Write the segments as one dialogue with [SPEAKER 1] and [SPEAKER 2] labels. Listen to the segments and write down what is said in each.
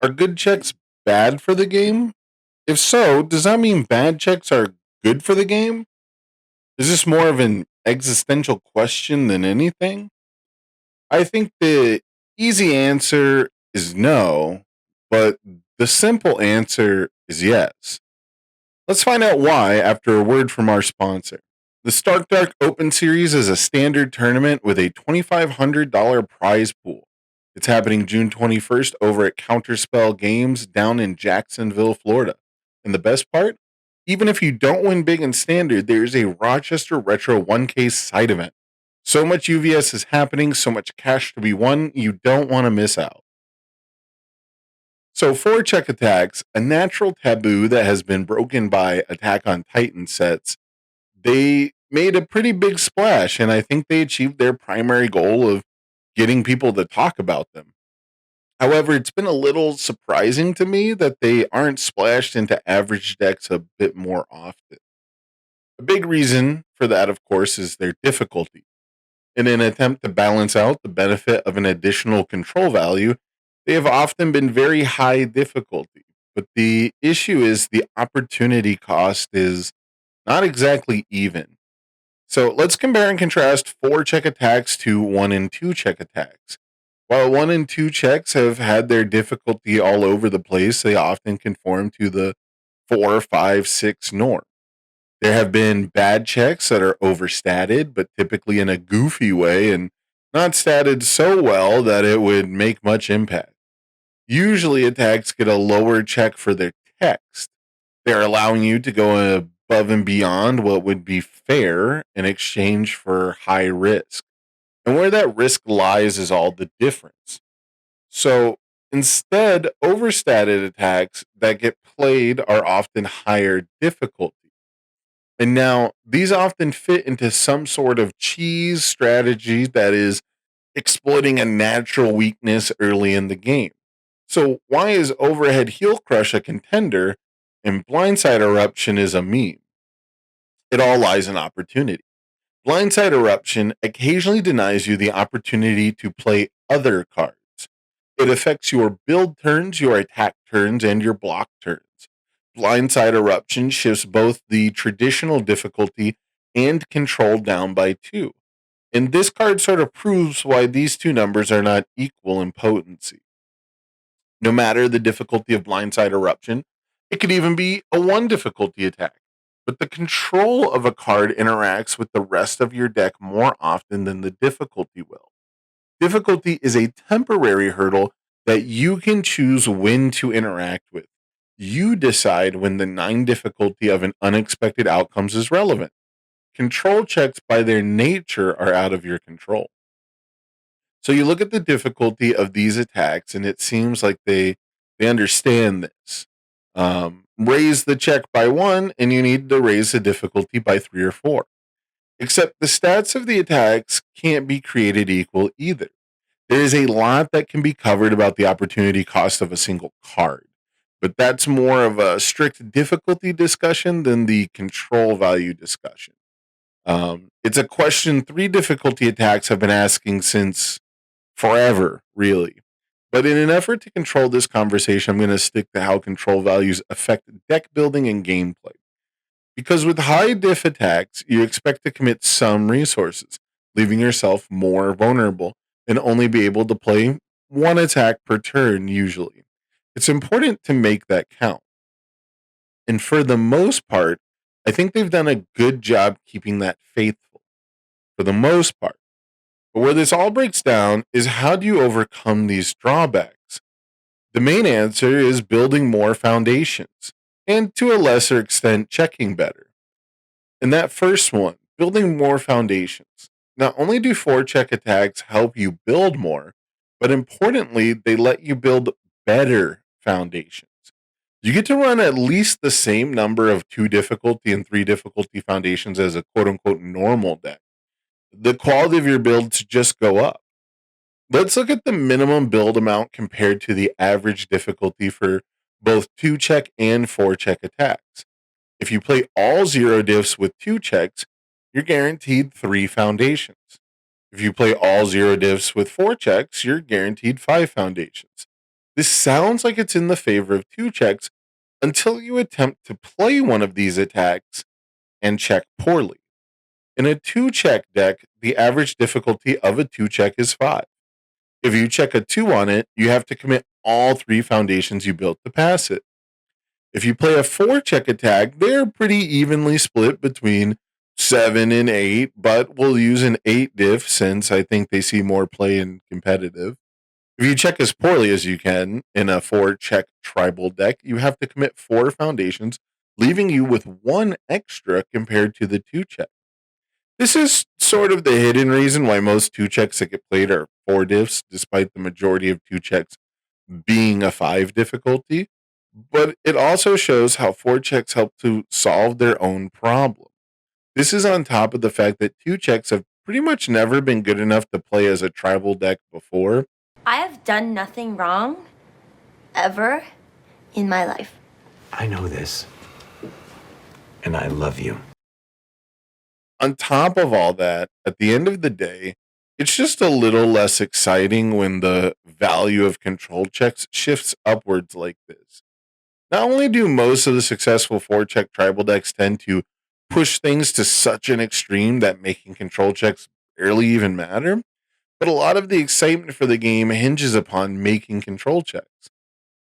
[SPEAKER 1] Are good checks bad for the game? If so, does that mean bad checks are good for the game? Is this more of an existential question than anything? I think the easy answer is no, but the simple answer is yes. Let's find out why after a word from our sponsor. The Stark Dark Open Series is a standard tournament with a $2,500 prize pool. It's happening June 21st over at Counterspell Games down in Jacksonville, Florida. And the best part? Even if you don't win big in standard, there's a Rochester Retro 1K side event. So much UVS is happening, so much cash to be won, you don't want to miss out. So, forecheck attacks, a natural taboo that has been broken by Attack on Titan sets, they made a pretty big splash, and I think they achieved their primary goal of getting people to talk about them. However, it's been a little surprising to me that they aren't splashed into average decks a bit more often. A big reason for that, of course, is their difficulty. In an attempt to balance out the benefit of an additional control value, they have often been very high difficulty. But the issue is the opportunity cost is not exactly even. So let's compare and contrast four check attacks to one and two check attacks. While one and two checks have had their difficulty all over the place, they often conform to the 4, 5, 6 norm. There have been bad checks that are overstated, but typically in a goofy way and not statted so well that it would make much impact. Usually, attacks get a lower check for their text. They're allowing you to go above and beyond what would be fair in exchange for high risk. And where that risk lies is all the difference. So instead, overstated attacks that get played are often higher difficulty. And now these often fit into some sort of cheese strategy that is exploiting a natural weakness early in the game. So why is Overhead Heel Crush a contender and Blindside Eruption is a meme? It all lies in opportunity. Blindside Eruption occasionally denies you the opportunity to play other cards. It affects your build turns, your attack turns, and your block turns. Blindside Eruption shifts both the traditional difficulty and control down by 2. And this card sort of proves why these two numbers are not equal in potency. No matter the difficulty of Blindside Eruption, it could even be a 1 difficulty attack. But the control of a card interacts with the rest of your deck more often than the difficulty will. Difficulty is a temporary hurdle that you can choose when to interact with. You decide when the 9 difficulty of an unexpected outcomes is relevant. Control checks by their nature are out of your control. So you look at the difficulty of these attacks, and it seems like they understand this. Raise the check by 1, and you need to raise the difficulty by 3 or 4. Except the stats of the attacks can't be created equal either. There is a lot that can be covered about the opportunity cost of a single card, but that's more of a strict difficulty discussion than the control value discussion. It's a question 3 difficulty attacks have been asking since forever, really. But in an effort to control this conversation, I'm going to stick to how control values affect deck building and gameplay. Because with high diff attacks, you expect to commit some resources, leaving yourself more vulnerable and only be able to play one attack per turn usually. It's important to make that count. And for the most part, I think they've done a good job keeping that faithful. For the most part. But where this all breaks down is how do you overcome these drawbacks? The main answer is building more foundations, and to a lesser extent, checking better. And that first one, building more foundations. Not only do forecheck attacks help you build more, but importantly, they let you build better foundations. You get to run at least the same number of 2 difficulty and 3 difficulty foundations as a quote unquote normal deck. The quality of your builds just go up. Let's look at the minimum build amount compared to the average difficulty for both 2 check and 4 check attacks. If you play all 0 diffs with 2 checks, you're guaranteed 3 foundations. If you play all 0 diffs with 4 checks, you're guaranteed 5 foundations. This sounds like it's in the favor of two checks until you attempt to play one of these attacks and check poorly. In a two check deck, the average difficulty of a two check is 5. If you check a 2 on it, you have to commit all 3 foundations you built to pass it. If you play a 4 check attack, they're pretty evenly split between 7 and 8, but we'll use an 8 diff since I think they see more play in competitive. If you check as poorly as you can in a 4 check tribal deck, you have to commit 4 foundations, leaving you with 1 extra compared to the 2 check. This is sort of the hidden reason why most 2 checks that get played are 4 diffs, despite the majority of 2 checks being a 5 difficulty. But it also shows how 4 checks help to solve their own problem. This is on top of the fact that 2 checks have pretty much never been good enough to play as a tribal deck before.
[SPEAKER 2] I have done nothing wrong ever in my life.
[SPEAKER 3] I know this. And I love you.
[SPEAKER 1] On top of all that, at the end of the day, it's just a little less exciting when the value of control checks shifts upwards like this. Not only do most of the successful 4 check tribal decks tend to push things to such an extreme that making control checks barely even matter, but a lot of the excitement for the game hinges upon making control checks.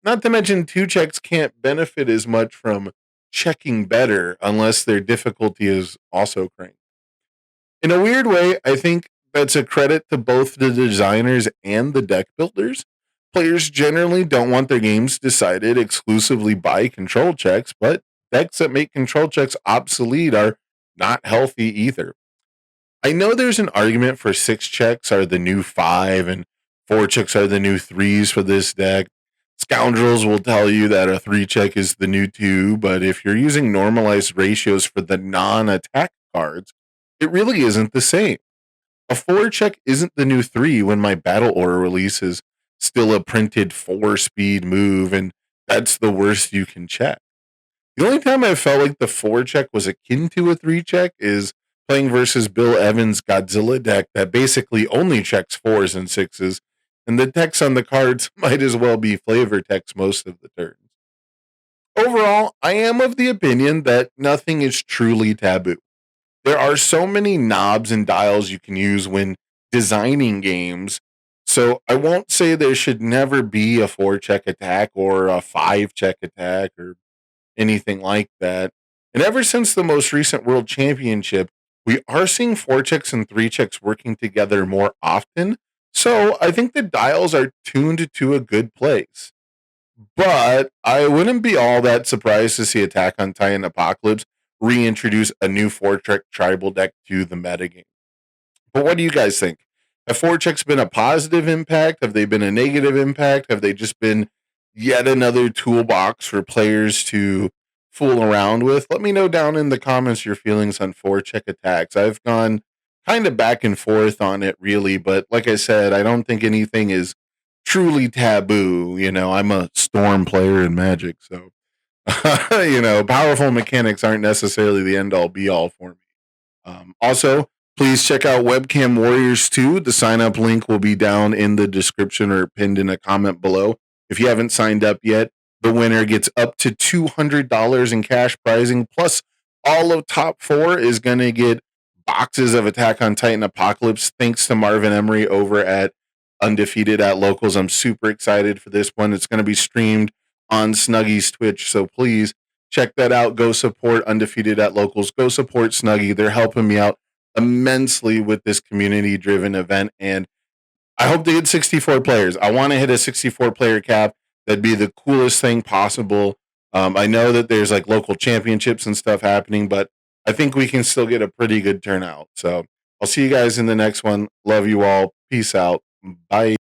[SPEAKER 1] Not to mention, 2 checks can't benefit as much from checking better unless their difficulty is also cranked. In a weird way, I think that's a credit to both the designers and the deck builders. Players generally don't want their games decided exclusively by control checks, but decks that make control checks obsolete are not healthy either. I know there's an argument for 6 checks are the new 5 and 4 checks are the new 3s for this deck. Scoundrels will tell you that a 3 check is the new 2, but if you're using normalized ratios for the non attack cards, it really isn't the same. A 4 check isn't the new 3 when my battle order release is still a printed 4 speed move, and that's the worst you can check. The only time I felt like the 4 check was akin to a 3 check is playing versus Bill Evans' Godzilla deck that basically only checks 4s and 6s, and the text on the cards might as well be flavor text most of the turns. Overall, I am of the opinion that nothing is truly taboo. There are so many knobs and dials you can use when designing games. So I won't say there should never be a 4 check attack or a 5 check attack or anything like that. And ever since the most recent World Championship, we are seeing 4 checks and 3 checks working together more often. So I think the dials are tuned to a good place. But I wouldn't be all that surprised to see Attack on Titan Apocalypse reintroduce a new 4 check tribal deck to the metagame. But what do you guys think? Have 4 checks been a positive impact? Have they been a negative impact? Have they just been yet another toolbox for players to fool around with? Let me know down in the comments your feelings on 4 check attacks. I've gone kind of back and forth on it, really, but like I said, I don't think anything is truly taboo. I'm a Storm player in Magic, so powerful mechanics aren't necessarily the end all be all for me. Also, please check out Webcam Warriors 2. The sign up link will be down in the description or pinned in a comment below. If you haven't signed up yet, the winner gets up to $200 in cash prizing. Plus, all of top 4 is going to get boxes of Attack on Titan Apocalypse thanks to Marvin Emery over at Undefeated at Locals. I'm super excited for this one. It's going to be streamed on Snuggy's Twitch, so please check that out. Go support Undefeated at Locals. Go support Snuggy. They're helping me out immensely with this community-driven event, and I hope to get 64 players. I want to hit a 64-player cap. That'd be the coolest thing possible. I know that there's like local championships and stuff happening, but I think we can still get a pretty good turnout. So I'll see you guys in the next one. Love you all. Peace out. Bye.